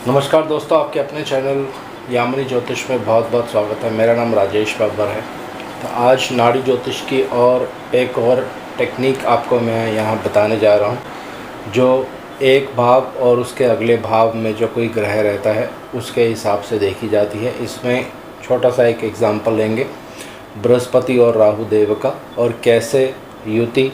नमस्कार दोस्तों, आपके अपने चैनल यामिनी ज्योतिष में बहुत बहुत स्वागत है। मेरा नाम राजेश बाबर है। तो आज नाड़ी ज्योतिष की और एक और टेक्निक आपको मैं यहाँ बताने जा रहा हूँ, जो एक भाव और उसके अगले भाव में जो कोई ग्रह रहता है उसके हिसाब से देखी जाती है। इसमें छोटा सा एक एग्ज़ाम्पल लेंगे बृहस्पति और राहु देव का, और कैसे युति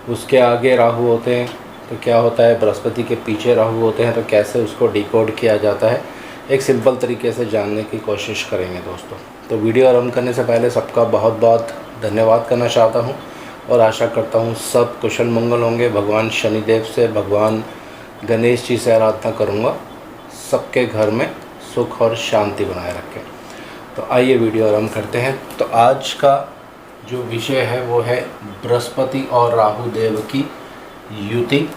उसके आगे राहु होते हैं तो क्या होता है, बृहस्पति के पीछे राहु होते हैं तो कैसे उसको डिकोड किया जाता है, एक सिंपल तरीके से जानने की कोशिश करेंगे दोस्तों। तो वीडियो आरंभ करने से पहले सबका बहुत बहुत धन्यवाद करना चाहता हूं और आशा करता हूं सब कुशल मंगल होंगे। भगवान शनिदेव से, भगवान गणेश जी से आराधना करूंगा, सबके घर में सुख और शांति बनाए रखें। तो आइए वीडियो आरंभ करते हैं। तो आज का जो विषय है वो है बृहस्पति और राहु देव की युति।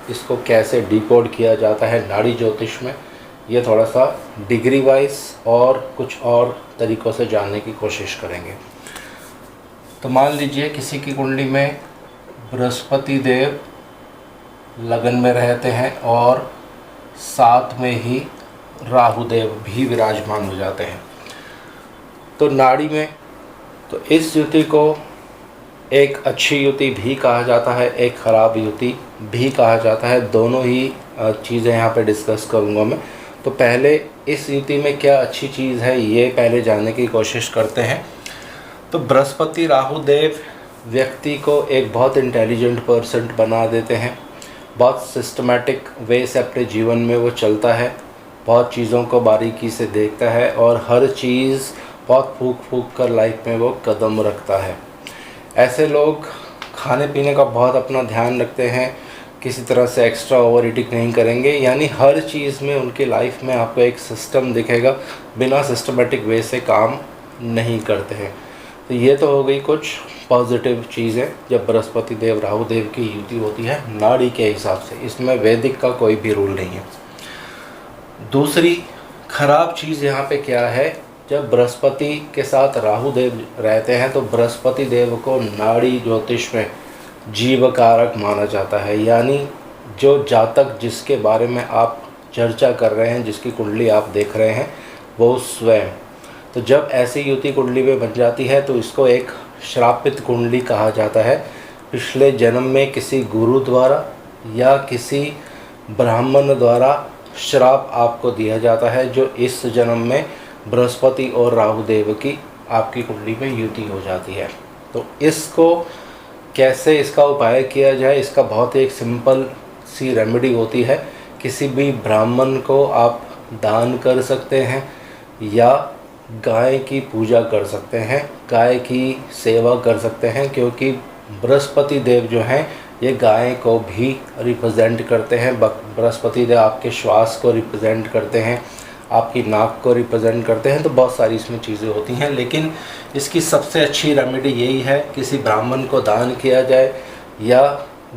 इसको कैसे डिकोड किया जाता है नाड़ी ज्योतिष में, ये थोड़ा सा डिग्री वाइज और कुछ और तरीक़ों से जानने की कोशिश करेंगे। तो मान लीजिए किसी की कुंडली में बृहस्पति देव लगन में रहते हैं और साथ में ही राहु देव भी विराजमान हो जाते हैं तो नाड़ी में, तो इस युति को एक अच्छी युति भी कहा जाता है, एक ख़राब युति भी कहा जाता है। दोनों ही चीज़ें यहाँ पे डिस्कस करूँगा मैं। तो पहले इस युति में क्या अच्छी चीज़ है ये पहले जानने की कोशिश करते हैं। तो बृहस्पति राहु देव व्यक्ति को एक बहुत इंटेलिजेंट पर्सन बना देते हैं। बहुत सिस्टमेटिक वे से अपने जीवन में वो चलता है, बहुत चीज़ों को बारीकी से देखता है और हर चीज़ बहुत फूक फूक कर लाइफ में वो कदम रखता है। ऐसे लोग खाने पीने का बहुत अपना ध्यान रखते हैं, किसी तरह से एक्स्ट्रा ओवर ईटिंग नहीं करेंगे, यानी हर चीज़ में उनकी लाइफ में आपको एक सिस्टम दिखेगा, बिना सिस्टमेटिक वे से काम नहीं करते हैं। तो ये तो हो गई कुछ पॉजिटिव चीज़ें जब बृहस्पति देव राहु देव की युति होती है नाड़ी के हिसाब से। इसमें वैदिक का कोई भी रूल नहीं है। दूसरी खराब चीज़ यहाँ पे क्या है, जब बृहस्पति के साथ राहु देव रहते हैं तो बृहस्पति देव को नाड़ी ज्योतिष में जीव कारक माना जाता है, यानी जो जातक जिसके बारे में आप चर्चा कर रहे हैं, जिसकी कुंडली आप देख रहे हैं, वो स्वयं। तो जब ऐसी युति कुंडली में बन जाती है तो इसको एक श्रापित कुंडली कहा जाता है। पिछले जन्म में किसी गुरु द्वारा या किसी ब्राह्मण द्वारा श्राप आपको दिया जाता है, जो इस जन्म में बृहस्पति और राहु देव की आपकी कुंडली में युति हो जाती है। तो इसको कैसे इसका उपाय किया जाए, इसका बहुत एक सिंपल सी रेमेडी होती है। किसी भी ब्राह्मण को आप दान कर सकते हैं या गाय की पूजा कर सकते हैं, गाय की सेवा कर सकते हैं, क्योंकि बृहस्पति देव जो हैं ये गाय को भी रिप्रेजेंट करते हैं। बृहस्पति देव आपके श्वास को रिप्रेजेंट करते हैं, आपकी नाक को रिप्रेजेंट करते हैं। तो बहुत सारी इसमें चीज़ें होती हैं, लेकिन इसकी सबसे अच्छी रेमेडी यही है, किसी ब्राह्मण को दान किया जाए या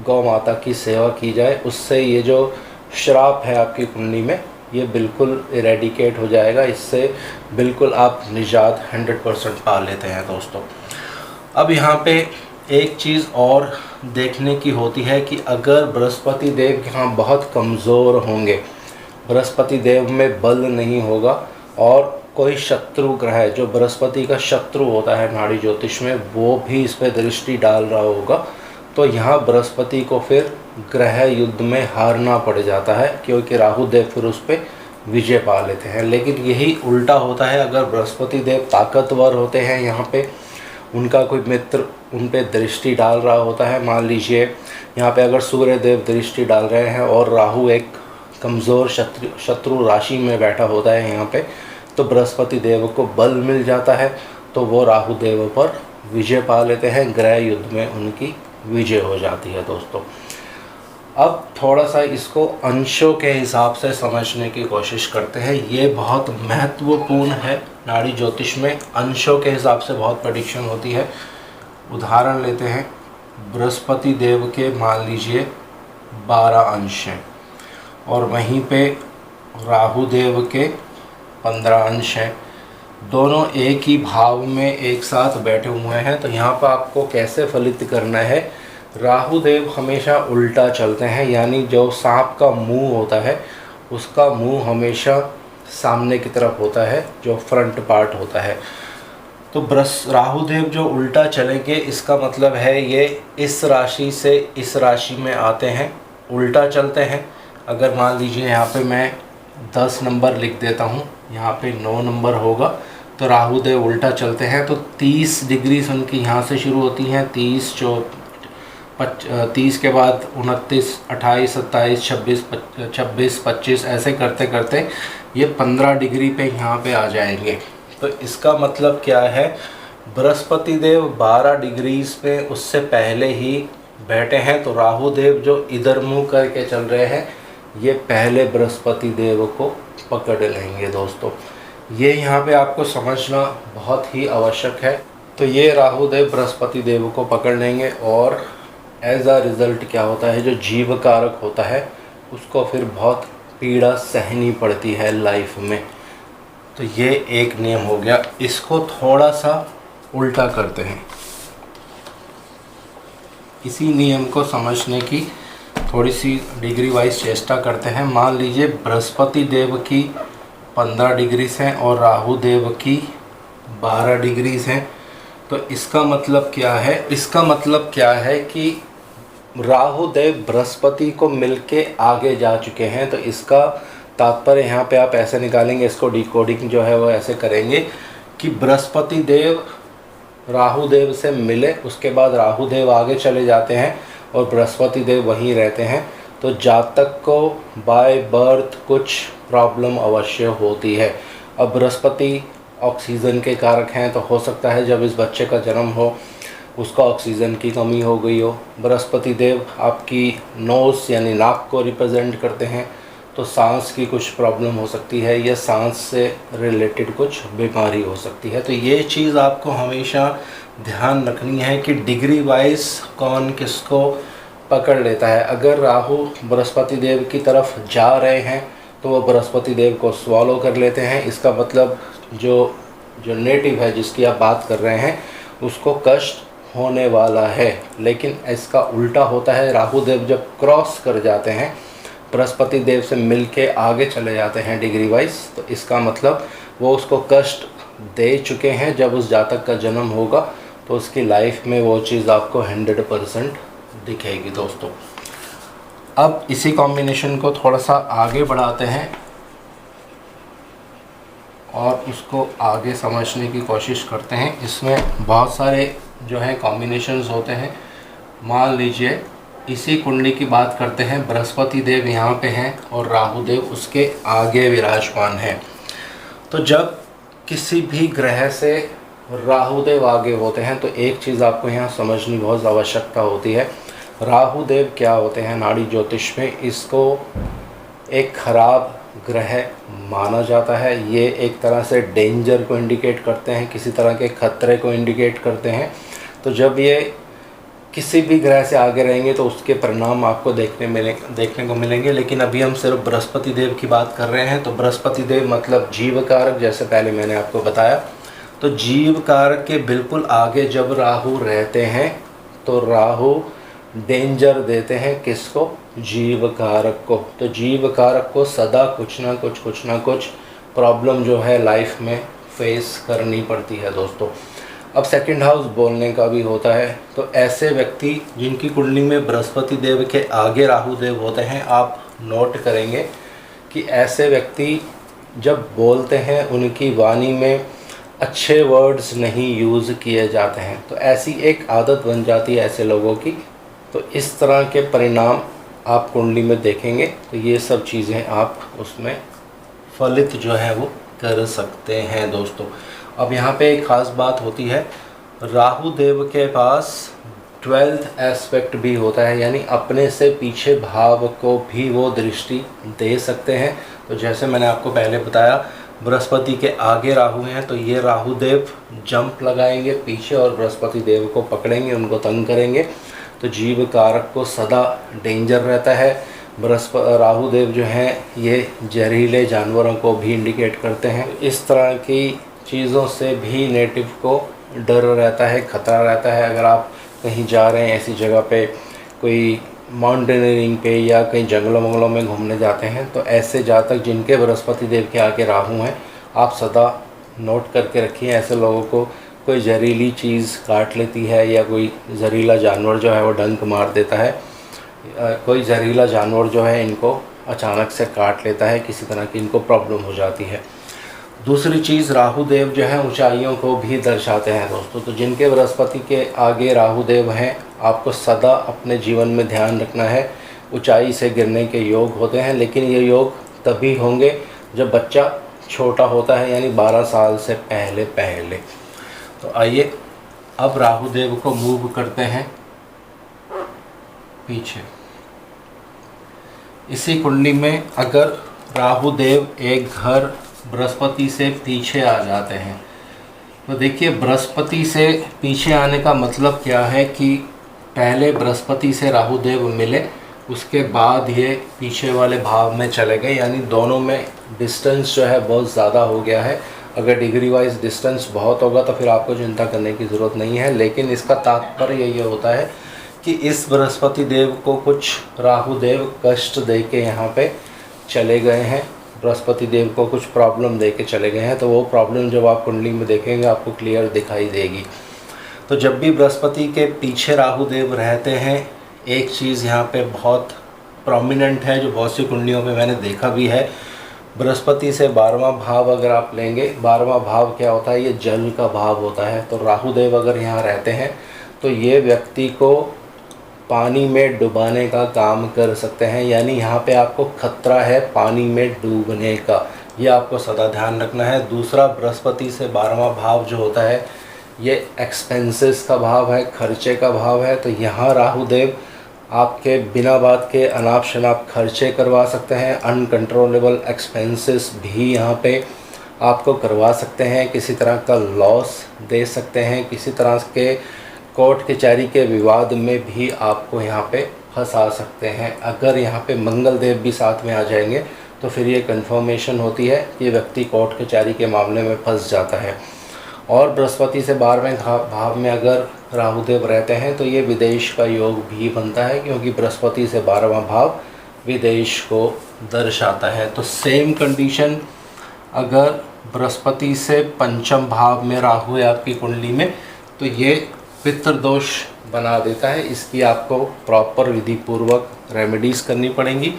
गौ माता की सेवा की जाए। उससे ये जो श्राप है आपकी कुंडली में ये बिल्कुल इरेडिकेट हो जाएगा। इससे बिल्कुल आप निजात 100% पा लेते हैं दोस्तों। अब यहाँ पे एक चीज़ और देखने की होती है कि अगर बृहस्पति देव यहाँ बहुत कमज़ोर होंगे, बृहस्पति देव में बल नहीं होगा और कोई शत्रु ग्रह जो बृहस्पति का शत्रु होता है नाड़ी ज्योतिष में, वो भी इस पर दृष्टि डाल रहा होगा, तो यहाँ बृहस्पति को फिर ग्रह युद्ध में हारना पड़ जाता है, क्योंकि राहु देव फिर उस पर विजय पा लेते हैं। लेकिन यही उल्टा होता है, अगर बृहस्पति देव ताकतवर होते हैं, यहाँ पे उनका कोई मित्र उन पे दृष्टि डाल रहा होता है, मान लीजिए यहाँ पे अगर सूर्य देव दृष्टि डाल रहे हैं और राहु एक कमज़ोर शत्रु राशि में बैठा होता है यहाँ पे, तो बृहस्पति देव को बल मिल जाता है, तो वो राहु देव पर विजय पा लेते हैं, ग्रह युद्ध में उनकी विजय हो जाती है दोस्तों। अब थोड़ा सा इसको अंशों के हिसाब से समझने की कोशिश करते हैं। ये बहुत महत्वपूर्ण है नाड़ी ज्योतिष में, अंशों के हिसाब से बहुत प्रेडिक्शन होती है। उदाहरण लेते हैं, बृहस्पति देव के मान लीजिए 12 अंश हैं और वहीं पे राहु देव के 15 अंश हैं, दोनों एक ही भाव में एक साथ बैठे हुए हैं। तो यहाँ पर आपको कैसे फलित करना है, राहु देव हमेशा उल्टा चलते हैं, यानी जो सांप का मुंह होता है उसका मुंह हमेशा सामने की तरफ होता है, जो फ्रंट पार्ट होता है। तो राहु देव जो उल्टा चलेंगे, इसका मतलब है ये इस राशि से इस राशि में आते हैं, उल्टा चलते हैं। अगर मान लीजिए यहाँ पे मैं 10 नंबर लिख देता हूँ, यहाँ पे 9 नंबर होगा, तो राहु देव उल्टा चलते हैं। तो 30 डिग्री उनकी यहाँ से शुरू होती हैं, 30 के बाद 29, 28, 27, 26, 25 ऐसे करते करते ये 15 डिग्री पे यहाँ पे आ जाएंगे। तो इसका मतलब क्या है, बृहस्पति देव 12 डिग्रीज पे उससे पहले ही बैठे हैं। तो राहु देव जो इधर मुंह करके चल रहे हैं, ये पहले बृहस्पति देव को पकड़ लेंगे दोस्तों। ये यहाँ पे आपको समझना बहुत ही आवश्यक है। तो ये राहु देव बृहस्पति देव को पकड़ लेंगे और एज अ रिज़ल्ट क्या होता है, जो जीव कारक होता है उसको फिर बहुत पीड़ा सहनी पड़ती है लाइफ में। तो ये एक नियम हो गया। इसको थोड़ा सा उल्टा करते हैं, इसी नियम को समझने की थोड़ी सी डिग्री वाइज चेष्टा करते हैं। मान लीजिए बृहस्पति देव की 15 डिग्रीज हैं और राहु देव की 12 डिग्रीज हैं। तो इसका मतलब क्या है, इसका मतलब क्या है कि राहु देव बृहस्पति को मिलके आगे जा चुके हैं। तो इसका तात्पर्य यहाँ पे आप ऐसे निकालेंगे, इसको डिकोडिंग जो है वो ऐसे करेंगे कि बृहस्पति देव राहु देव से मिले, उसके बाद राहु देव आगे चले जाते हैं और बृहस्पति देव वहीं रहते हैं। तो जातक को बाय बर्थ कुछ प्रॉब्लम अवश्य होती है। अब बृहस्पति ऑक्सीजन के कारक हैं, तो हो सकता है जब इस बच्चे का जन्म हो उसका ऑक्सीजन की कमी हो गई हो। बृहस्पति देव आपकी नोज़ यानी नाक को रिप्रेजेंट करते हैं, तो सांस की कुछ प्रॉब्लम हो सकती है या सांस से रिलेटेड कुछ बीमारी हो सकती है। तो ये चीज़ आपको हमेशा ध्यान रखनी है कि डिग्री वाइज कौन किसको पकड़ लेता है। अगर राहु बृहस्पति देव की तरफ जा रहे हैं तो वो बृहस्पति देव को स्वॉलो कर लेते हैं। इसका मतलब जो नेटिव है जिसकी आप बात कर रहे हैं उसको कष्ट होने वाला है। लेकिन इसका उल्टा होता है, राहु देव जब क्रॉस कर जाते हैं, बृहस्पति देव से मिलके आगे चले जाते हैं डिग्री वाइज, तो इसका मतलब वो उसको कष्ट दे चुके हैं। जब उस जातक का जन्म होगा तो उसकी लाइफ में वो चीज़ आपको 100% दिखेगी दोस्तों। अब इसी कॉम्बिनेशन को थोड़ा सा आगे बढ़ाते हैं और उसको आगे समझने की कोशिश करते हैं। इसमें बहुत सारे जो है कॉम्बिनेशंस होते हैं। मान लीजिए इसी कुंडली की बात करते हैं, बृहस्पति देव यहाँ पे हैं और राहु देव उसके आगे विराजमान हैं। तो जब किसी भी ग्रह से राहु देव आगे होते हैं तो एक चीज़ आपको यहाँ समझनी बहुत आवश्यकता होती है। राहु देव क्या होते हैं नाड़ी ज्योतिष में, इसको एक खराब ग्रह माना जाता है। ये एक तरह से डेंजर को इंडिकेट करते हैं, किसी तरह के खतरे को इंडिकेट करते हैं। तो जब ये किसी भी ग्रह से आगे रहेंगे तो उसके परिणाम आपको देखने को मिलेंगे। लेकिन अभी हम सिर्फ बृहस्पति देव की बात कर रहे हैं। तो बृहस्पति देव मतलब जीव कारक, जैसे पहले मैंने आपको बताया। तो जीव कारक के बिल्कुल आगे जब राहु रहते हैं तो राहु डेंजर देते हैं किसको, जीव कारक को। तो जीव कारक को सदा कुछ ना कुछ प्रॉब्लम जो है लाइफ में फेस करनी पड़ती है दोस्तों। अब सेकंड हाउस बोलने का भी होता है। तो ऐसे व्यक्ति जिनकी कुंडली में बृहस्पति देव के आगे राहु देव होते हैं, आप नोट करेंगे कि ऐसे व्यक्ति जब बोलते हैं उनकी वाणी में अच्छे वर्ड्स नहीं यूज़ किए जाते हैं। तो ऐसी एक आदत बन जाती है ऐसे लोगों की। तो इस तरह के परिणाम आप कुंडली में देखेंगे। तो ये सब चीज़ें आप उसमें फलित जो है वो कर सकते हैं दोस्तों। अब यहाँ पे एक ख़ास बात होती है, राहु देव के पास 12th एस्पेक्ट भी होता है, यानी अपने से पीछे भाव को भी वो दृष्टि दे सकते हैं। तो जैसे मैंने आपको पहले बताया, बृहस्पति के आगे राहु हैं तो ये राहु देव जंप लगाएंगे पीछे और बृहस्पति देव को पकड़ेंगे, उनको तंग करेंगे। तो जीव कारक को सदा डेंजर रहता है। राहु देव जो हैं ये जहरीले जानवरों को भी इंडिकेट करते हैं। इस तरह की चीज़ों से भी नेटिव को डर रहता है, खतरा रहता है। अगर आप कहीं जा रहे हैं ऐसी जगह पे, कोई माउंटेनियरिंग पे या कहीं जंगलों वंगलों में घूमने जाते हैं, तो ऐसे जातक जिनके बृहस्पति देव के आगे राहु हैं, आप सदा नोट करके रखिए। ऐसे लोगों को कोई जहरीली चीज़ काट लेती है या कोई जहरीला जानवर जो है वो डंक मार देता है, कोई जहरीला जानवर जो है इनको अचानक से काट लेता है, किसी तरह की इनको प्रॉब्लम हो जाती है। दूसरी चीज़, राहु देव जो है ऊंचाइयों को भी दर्शाते हैं दोस्तों। तो जिनके बृहस्पति के आगे राहु देव हैं, आपको सदा अपने जीवन में ध्यान रखना है, ऊंचाई से गिरने के योग होते हैं, लेकिन ये योग तभी होंगे जब बच्चा छोटा होता है, यानी 12 साल से पहले। तो आइए अब राहु देव को मूव करते हैं पीछे। इसी कुंडली में अगर राहु देव एक घर बृहस्पति से पीछे आ जाते हैं, तो देखिए बृहस्पति से पीछे आने का मतलब क्या है कि पहले बृहस्पति से राहु देव मिले, उसके बाद ये पीछे वाले भाव में चले गए, यानी दोनों में डिस्टेंस जो है बहुत ज़्यादा हो गया है। अगर डिग्री वाइज डिस्टेंस बहुत होगा तो फिर आपको चिंता करने की ज़रूरत नहीं है, लेकिन इसका तात्पर्य ये होता है कि इस बृहस्पति देव को कुछ राहु देव कष्ट दे के यहाँ पे चले गए हैं, बृहस्पति देव को कुछ प्रॉब्लम दे के चले गए हैं। तो वो प्रॉब्लम जब आप कुंडली में देखेंगे आपको क्लियर दिखाई देगी। तो जब भी बृहस्पति के पीछे राहु देव रहते हैं, एक चीज़ यहाँ पे बहुत प्रोमिनेंट है, जो बहुत सी कुंडलियों में मैंने देखा भी है, बृहस्पति से 12वां भाव अगर आप लेंगे, 12वां भाव क्या होता है, ये जल का भाव होता है। तो राहु देव अगर यहाँ रहते हैं तो ये व्यक्ति को पानी में डुबाने का काम कर सकते हैं, यानी यहाँ पे आपको खतरा है पानी में डूबने का, ये आपको सदा ध्यान रखना है। दूसरा, बृहस्पति से 12वां भाव जो होता है ये एक्सपेंसेस का भाव है, खर्चे का भाव है। तो यहाँ राहु देव आपके बिना बात के अनाप शनाप खर्चे करवा सकते हैं, अनकंट्रोलेबल एक्सपेंसेस भी यहाँ पे आपको करवा सकते हैं, किसी तरह का लॉस दे सकते हैं, किसी तरह के कोर्ट कचहरी के विवाद में भी आपको यहाँ पे फंसा सकते हैं। अगर यहाँ पे मंगल देव भी साथ में आ जाएंगे तो फिर ये कंफर्मेशन होती है कि व्यक्ति कोर्ट कचहरी के मामले में फंस जाता है। और बृहस्पति से 12वें भाव में अगर राहु देव रहते हैं तो ये विदेश का योग भी बनता है, क्योंकि बृहस्पति से 12वां भाव विदेश को दर्शाता है। तो सेम कंडीशन अगर बृहस्पति से 5म भाव में राहु है आपकी कुंडली में, तो ये पितृदोष बना देता है। इसकी आपको प्रॉपर विधि पूर्वक रेमेडीज़ करनी पड़ेंगी।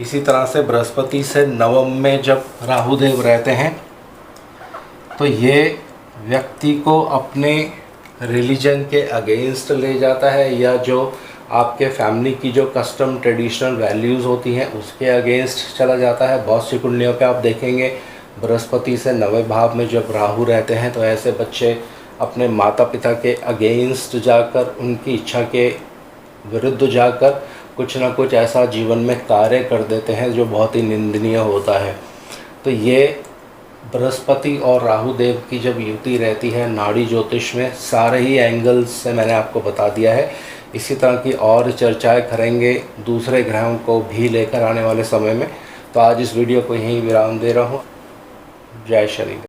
इसी तरह से बृहस्पति से 9म में जब राहु देव रहते हैं तो ये व्यक्ति को अपने रिलीजन के अगेंस्ट ले जाता है, या जो आपके फैमिली की जो कस्टम ट्रेडिशनल वैल्यूज़ होती हैं उसके अगेंस्ट चला जाता है। बहुत सी कुंडलियों पे आप देखेंगे बृहस्पति से 9वें भाव में जब राहु रहते हैं तो ऐसे बच्चे अपने माता पिता के अगेंस्ट जाकर, उनकी इच्छा के विरुद्ध जाकर कुछ ना कुछ ऐसा जीवन में कार्य कर देते हैं जो बहुत ही निंदनीय होता है। तो ये बृहस्पति और राहु देव की जब युति रहती है नाड़ी ज्योतिष में, सारे ही एंगल्स से मैंने आपको बता दिया है। इसी तरह की और चर्चाएं करेंगे दूसरे ग्रहों को भी लेकर आने वाले समय में। तो आज इस वीडियो को यहीं विराम दे रहा हूँ। जय श्री।